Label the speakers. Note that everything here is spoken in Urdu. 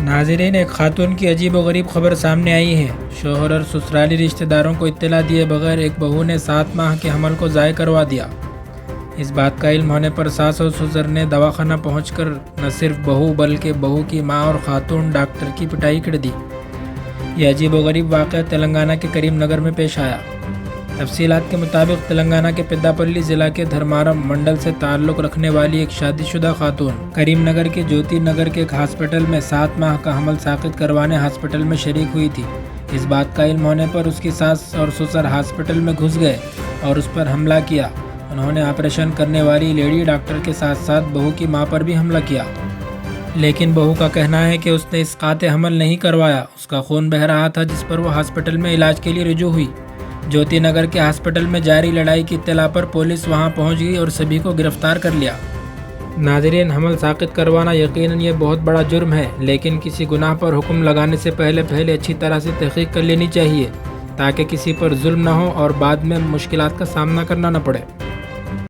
Speaker 1: ناظرین، ایک خاتون کی عجیب و غریب خبر سامنے آئی ہے۔ شوہر اور سسرالی رشتہ داروں کو اطلاع دیے بغیر ایک بہو نے 7 ماہ کے حمل کو ضائع کروا دیا۔ اس بات کا علم ہونے پر ساس اور سسر نے دواخانہ پہنچ کر نہ صرف بہو بلکہ بہو کی ماں اور خاتون ڈاکٹر کی پٹائی کر دی۔ یہ عجیب و غریب واقعہ تلنگانہ کے کریم نگر میں پیش آیا۔ تفصیلات کے مطابق تلنگانہ کے پیداپلی ضلع کے دھرمارم منڈل سے تعلق رکھنے والی ایک شادی شدہ خاتون کریم نگر کے جوتی نگر کے ایک ہاسپٹل میں 7 ماہ کا حمل ساقط کروانے ہاسپٹل میں شریک ہوئی تھی۔ اس بات کا علم ہونے پر اس کی ساس اور سسر ہاسپٹل میں گھس گئے اور اس پر حملہ کیا۔ انہوں نے آپریشن کرنے والی لیڈی ڈاکٹر کے ساتھ ساتھ بہو کی ماں پر بھی حملہ کیا، لیکن بہو کا کہنا ہے کہ اس نے اسقاط حمل نہیں کروایا۔ اس کا خون بہہ رہا تھا، جس پر وہ ہاسپٹل میں علاج کے لیے رجوع ہوئی۔ جوتی نگر کے ہاسپٹل میں جاری لڑائی کی اطلاع پر پولیس وہاں پہنچ گئی اور سبھی کو گرفتار کر لیا۔ ناظرین، حمل ساقط کروانا یقیناً یہ بہت بڑا جرم ہے، لیکن کسی گناہ پر حکم لگانے سے پہلے اچھی طرح سے تحقیق کر لینی چاہیے تاکہ کسی پر ظلم نہ ہو اور بعد میں مشکلات کا سامنا کرنا نہ پڑے۔